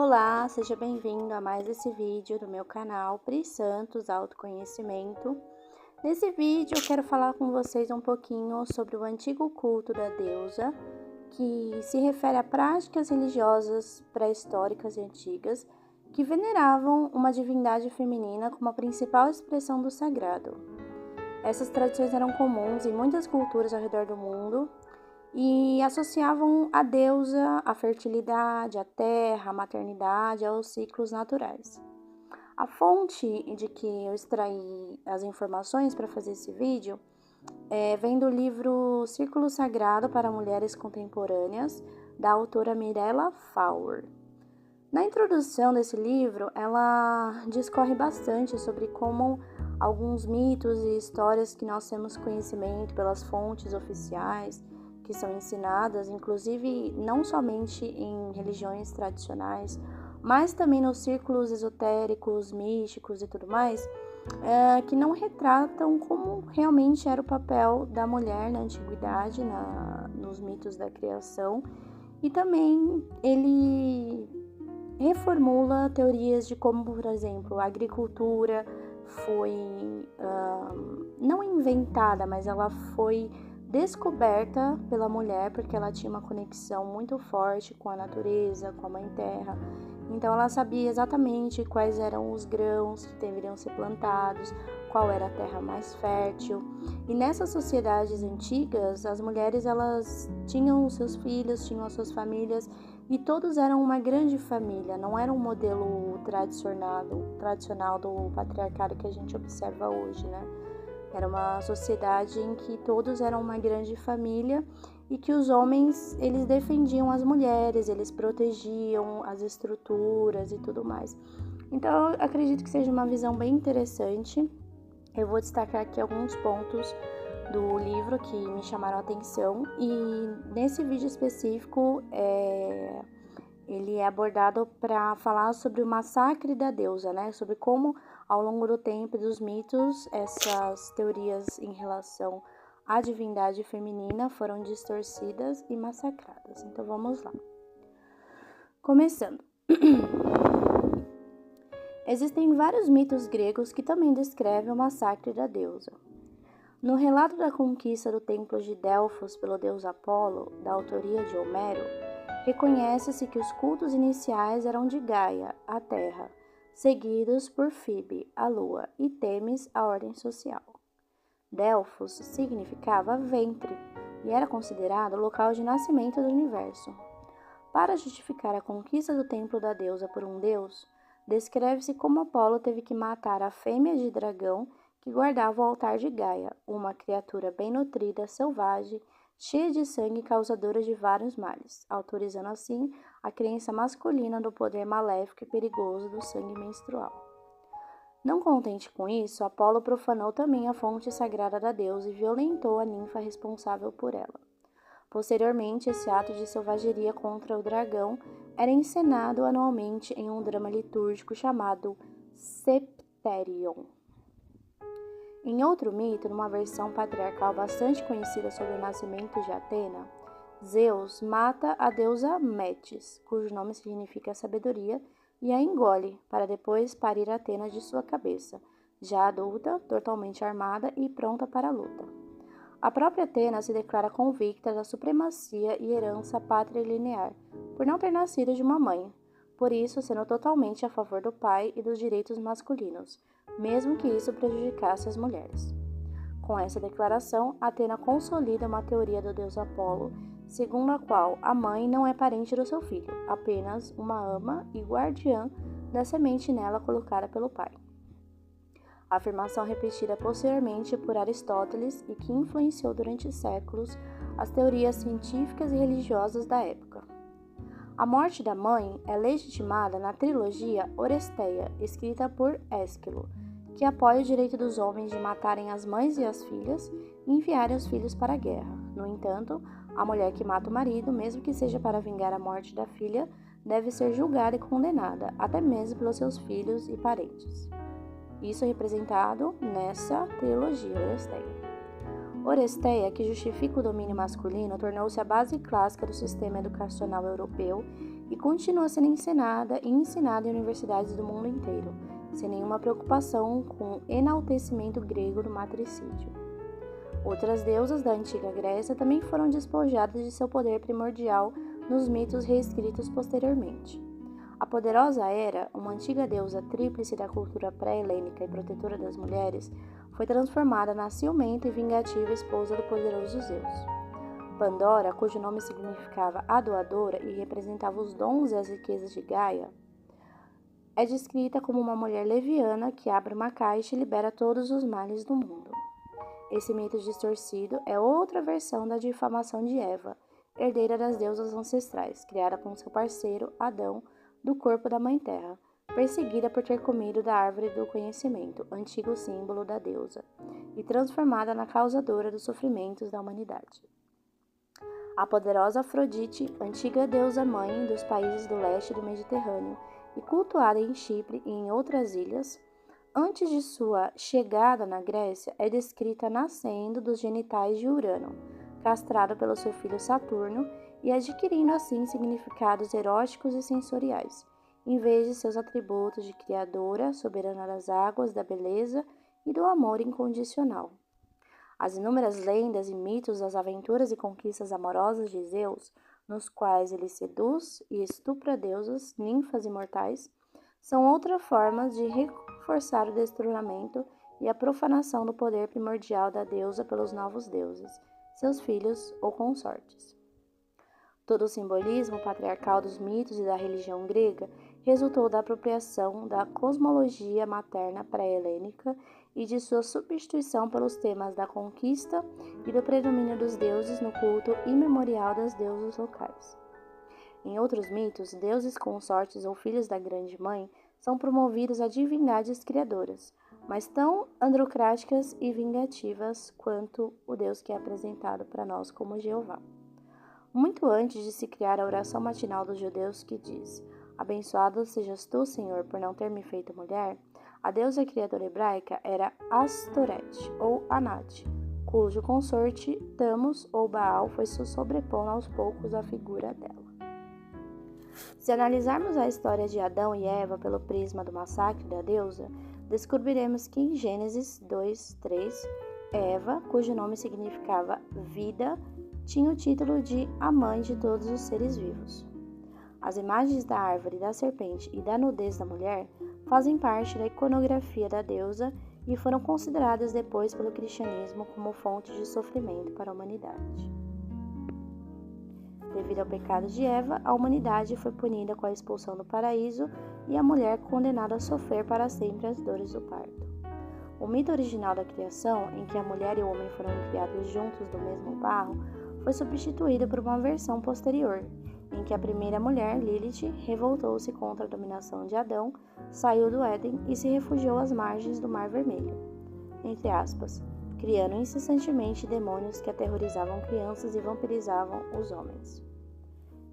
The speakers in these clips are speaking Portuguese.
Olá, seja bem-vindo a mais esse vídeo do meu canal Pri Santos Autoconhecimento. Nesse vídeo eu quero falar com vocês um pouquinho sobre o antigo culto da deusa, que se refere a práticas religiosas pré-históricas e antigas que veneravam uma divindade feminina como a principal expressão do sagrado. Essas tradições eram comuns em muitas culturas ao redor do mundo e associavam a deusa à fertilidade, à terra, à maternidade, aos ciclos naturais. A fonte de que eu extraí as informações para fazer esse vídeo vem do livro Círculo Sagrado para Mulheres Contemporâneas, da autora Mirella Fowler. Na introdução desse livro, ela discorre bastante sobre como alguns mitos e histórias que nós temos conhecimento pelas fontes oficiais, que são ensinadas, inclusive não somente em religiões tradicionais, mas também nos círculos esotéricos, místicos e tudo mais, que não retratam como realmente era o papel da mulher na antiguidade, nos mitos da criação, e também ele reformula teorias de como, por exemplo, a agricultura foi não inventada, mas ela foi descoberta pela mulher porque ela tinha uma conexão muito forte com a natureza, com a mãe terra. Então ela sabia exatamente quais eram os grãos que deveriam ser plantados, qual era a terra mais fértil. E nessas sociedades antigas, as mulheres elas tinham os seus filhos, tinham as suas famílias e todos eram uma grande família, não era um modelo tradicional do patriarcado que a gente observa hoje, né? Era uma sociedade em que todos eram uma grande família e que os homens, eles defendiam as mulheres, eles protegiam as estruturas e tudo mais. Então, eu acredito que seja uma visão bem interessante. Eu vou destacar aqui alguns pontos do livro que me chamaram a atenção e nesse vídeo específico, ele é abordado para falar sobre o massacre da deusa, né? Sobre como, ao longo do tempo e dos mitos, essas teorias em relação à divindade feminina foram distorcidas e massacradas. Então, vamos lá. Começando. Existem vários mitos gregos que também descrevem o massacre da deusa. No relato da conquista do templo de Delfos pelo deus Apolo, da autoria de Homero, reconhece-se que os cultos iniciais eram de Gaia, a terra, seguidos por Fibe, a lua, e Temis, a ordem social. Delfos significava ventre e era considerado o local de nascimento do universo. Para justificar a conquista do templo da deusa por um deus, descreve-se como Apolo teve que matar a fêmea de dragão que guardava o altar de Gaia, uma criatura bem nutrida, selvagem, cheia de sangue e causadora de vários males, autorizando assim a crença masculina do poder maléfico e perigoso do sangue menstrual. Não contente com isso, Apolo profanou também a fonte sagrada da deusa e violentou a ninfa responsável por ela. Posteriormente, esse ato de selvageria contra o dragão era encenado anualmente em um drama litúrgico chamado Septerion. Em outro mito, numa versão patriarcal bastante conhecida sobre o nascimento de Atena, Zeus mata a deusa Metis, cujo nome significa sabedoria, e a engole, para depois parir Atena de sua cabeça, já adulta, totalmente armada e pronta para a luta. A própria Atena se declara convicta da supremacia e herança patrilinear, por não ter nascido de uma mãe, por isso sendo totalmente a favor do pai e dos direitos masculinos, mesmo que isso prejudicasse as mulheres. Com essa declaração, Atena consolida uma teoria do deus Apolo, segundo a qual a mãe não é parente do seu filho, apenas uma ama e guardiã da semente nela colocada pelo pai. A afirmação repetida posteriormente por Aristóteles e que influenciou durante séculos as teorias científicas e religiosas da época. A morte da mãe é legitimada na trilogia Oresteia, escrita por Ésquilo, que apoia o direito dos homens de matarem as mães e as filhas e enviarem os filhos para a guerra. No entanto, a mulher que mata o marido, mesmo que seja para vingar a morte da filha, deve ser julgada e condenada, até mesmo pelos seus filhos e parentes. Isso é representado nessa trilogia Oresteia. Oresteia, que justifica o domínio masculino, tornou-se a base clássica do sistema educacional europeu e continua sendo ensinada e ensinada em universidades do mundo inteiro, sem nenhuma preocupação com o enaltecimento grego do matricídio. Outras deusas da antiga Grécia também foram despojadas de seu poder primordial nos mitos reescritos posteriormente. A poderosa Hera, uma antiga deusa tríplice da cultura pré-helênica e protetora das mulheres, foi transformada na ciumenta e vingativa esposa do poderoso Zeus. Pandora, cujo nome significava a doadora e representava os dons e as riquezas de Gaia, é descrita como uma mulher leviana que abre uma caixa e libera todos os males do mundo. Esse mito distorcido é outra versão da difamação de Eva, herdeira das deusas ancestrais, criada com seu parceiro, Adão, do corpo da Mãe Terra, perseguida por ter comido da árvore do conhecimento, antigo símbolo da deusa, e transformada na causadora dos sofrimentos da humanidade. A poderosa Afrodite, antiga deusa mãe dos países do leste do Mediterrâneo e cultuada em Chipre e em outras ilhas, antes de sua chegada na Grécia, é descrita nascendo dos genitais de Urano, castrado pelo seu filho Saturno e adquirindo assim significados eróticos e sensoriais, em vez de seus atributos de criadora, soberana das águas, da beleza e do amor incondicional. As inúmeras lendas e mitos das aventuras e conquistas amorosas de Zeus, nos quais ele seduz e estupra deusas, ninfas e mortais, são outras formas de reforçar o destronamento e a profanação do poder primordial da deusa pelos novos deuses, seus filhos ou consortes. Todo o simbolismo patriarcal dos mitos e da religião grega resultou da apropriação da cosmologia materna pré-helênica e de sua substituição pelos temas da conquista e do predomínio dos deuses no culto imemorial das deusas locais. Em outros mitos, deuses consortes ou filhos da Grande Mãe são promovidos a divindades criadoras, mas tão androcráticas e vingativas quanto o Deus que é apresentado para nós como Jeová. Muito antes de se criar a oração matinal dos judeus que diz: "Abençoado sejas tu, Senhor, por não ter me feito mulher", a deusa criadora hebraica era Astoret ou Anat, cujo consorte Tammuz ou Baal foi se sobrepondo aos poucos à figura dela. Se analisarmos a história de Adão e Eva pelo prisma do massacre da deusa, descobriremos que em Gênesis 2:3, Eva, cujo nome significava vida, tinha o título de a mãe de todos os seres vivos. As imagens da árvore, da serpente e da nudez da mulher fazem parte da iconografia da deusa e foram consideradas depois pelo cristianismo como fonte de sofrimento para a humanidade. Devido ao pecado de Eva, a humanidade foi punida com a expulsão do paraíso e a mulher condenada a sofrer para sempre as dores do parto. O mito original da criação, em que a mulher e o homem foram criados juntos do mesmo barro, foi substituído por uma versão posterior, em que a primeira mulher, Lilith, revoltou-se contra a dominação de Adão, saiu do Éden e se refugiou às margens do Mar Vermelho, entre aspas, criando incessantemente demônios que aterrorizavam crianças e vampirizavam os homens.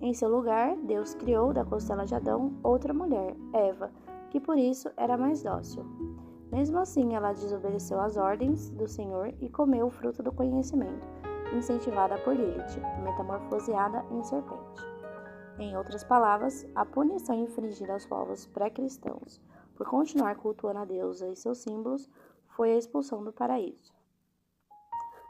Em seu lugar, Deus criou da costela de Adão outra mulher, Eva, que por isso era mais dócil. Mesmo assim, ela desobedeceu às ordens do Senhor e comeu o fruto do conhecimento, incentivada por Lilith, metamorfoseada em serpente. Em outras palavras, a punição infligida aos povos pré-cristãos por continuar cultuando a deusa e seus símbolos foi a expulsão do paraíso.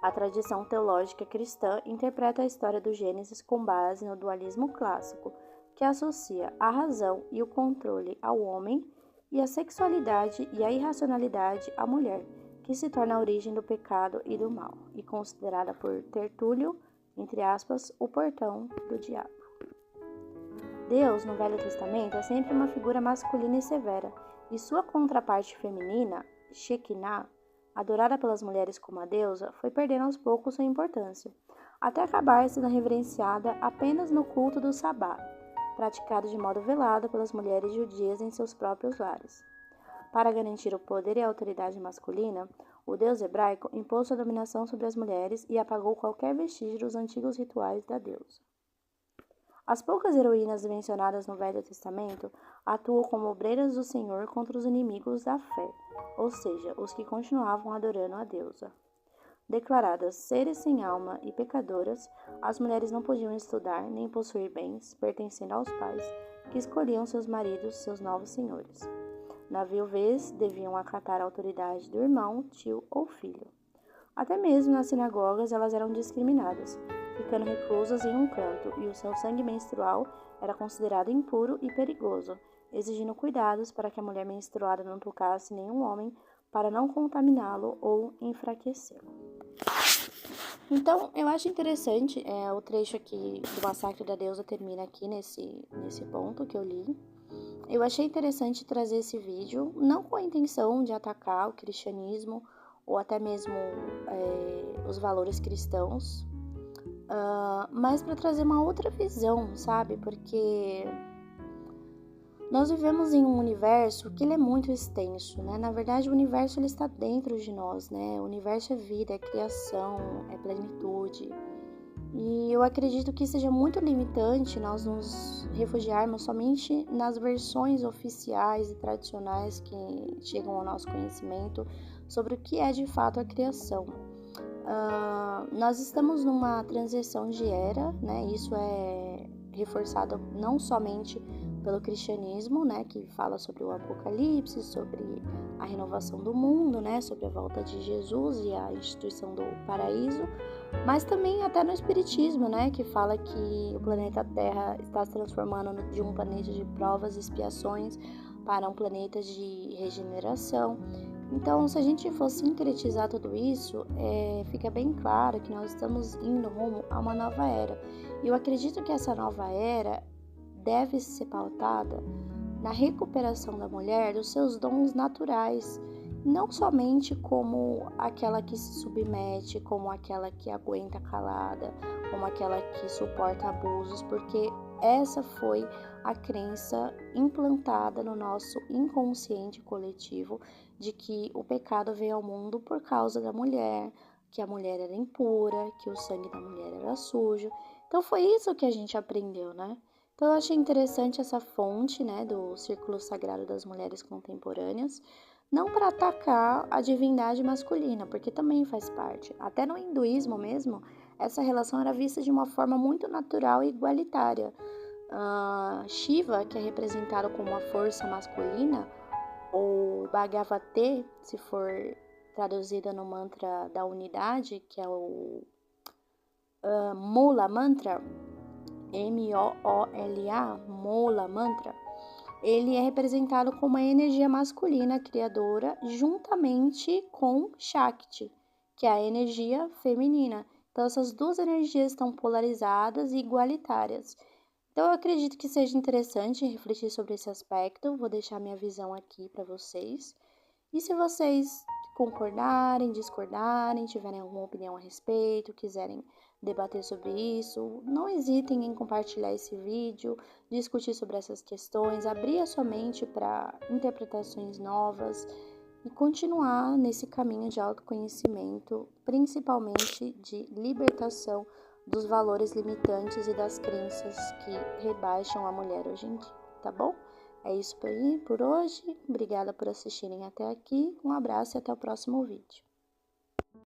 A tradição teológica cristã interpreta a história do Gênesis com base no dualismo clássico, que associa a razão e o controle ao homem e a sexualidade e a irracionalidade à mulher, que se torna a origem do pecado e do mal, e considerada por Tertúlio, entre aspas, o portão do diabo. Deus, no Velho Testamento, é sempre uma figura masculina e severa, e sua contraparte feminina, Shekinah, adorada pelas mulheres como a deusa, foi perdendo aos poucos sua importância, até acabar sendo reverenciada apenas no culto do Sabá, praticado de modo velado pelas mulheres judias em seus próprios lares. Para garantir o poder e a autoridade masculina, o deus hebraico impôs sua dominação sobre as mulheres e apagou qualquer vestígio dos antigos rituais da deusa. As poucas heroínas mencionadas no Velho Testamento atuam como obreiras do Senhor contra os inimigos da fé, ou seja, os que continuavam adorando a deusa. Declaradas seres sem alma e pecadoras, as mulheres não podiam estudar nem possuir bens pertencendo aos pais, que escolhiam seus maridos seus novos senhores. Na viuvez, deviam acatar a autoridade do irmão, tio ou filho. Até mesmo nas sinagogas elas eram discriminadas, ficando reclusas em um canto, e o seu sangue menstrual era considerado impuro e perigoso, exigindo cuidados para que a mulher menstruada não tocasse nenhum homem para não contaminá-lo ou enfraquecê-lo. Então, eu acho interessante, o trecho aqui do Massacre da Deusa termina aqui nesse ponto que eu li. Eu achei interessante trazer esse vídeo, não com a intenção de atacar o cristianismo ou até mesmo os valores cristãos, mas para trazer uma outra visão, sabe? Porque nós vivemos em um universo que ele é muito extenso, né? Na verdade, o universo ele está dentro de nós, né? O universo é vida, é criação, é plenitude. E eu acredito que seja muito limitante nós nos refugiarmos somente nas versões oficiais e tradicionais que chegam ao nosso conhecimento sobre o que é de fato a criação. Nós estamos numa transição de era, né? Isso é reforçado não somente pelo cristianismo, né, que fala sobre o apocalipse, sobre a renovação do mundo, né, sobre a volta de Jesus e a instituição do paraíso, mas também até no espiritismo, né, que fala que o planeta Terra está se transformando de um planeta de provas e expiações para um planeta de regeneração. Então, se a gente for sincretizar tudo isso, fica bem claro que nós estamos indo rumo a uma nova era. E eu acredito que essa nova era deve ser pautada na recuperação da mulher dos seus dons naturais, não somente como aquela que se submete, como aquela que aguenta calada, como aquela que suporta abusos, porque essa foi a crença implantada no nosso inconsciente coletivo de que o pecado veio ao mundo por causa da mulher, que a mulher era impura, que o sangue da mulher era sujo. Então foi isso que a gente aprendeu, né? Então eu achei interessante essa fonte, né, do Círculo Sagrado das Mulheres Contemporâneas, não para atacar a divindade masculina, porque também faz parte. Até no hinduísmo mesmo, essa relação era vista de uma forma muito natural e igualitária. Shiva, que é representado como uma força masculina, ou Bhagavate, se for traduzida no mantra da unidade, que é o Mula Mantra, M-O-O-L-A, Mula Mantra, ele é representado como a energia masculina criadora juntamente com Shakti, que é a energia feminina. Então, essas duas energias estão polarizadas e igualitárias. Então, eu acredito que seja interessante refletir sobre esse aspecto. Vou deixar minha visão aqui para vocês. E se vocês concordarem, discordarem, tiverem alguma opinião a respeito, quiserem debater sobre isso, não hesitem em compartilhar esse vídeo, discutir sobre essas questões, abrir a sua mente para interpretações novas e continuar nesse caminho de autoconhecimento, principalmente de libertação dos valores limitantes e das crenças que rebaixam a mulher hoje em dia, tá bom? É isso por hoje. Obrigada por assistirem até aqui. Um abraço e até o próximo vídeo.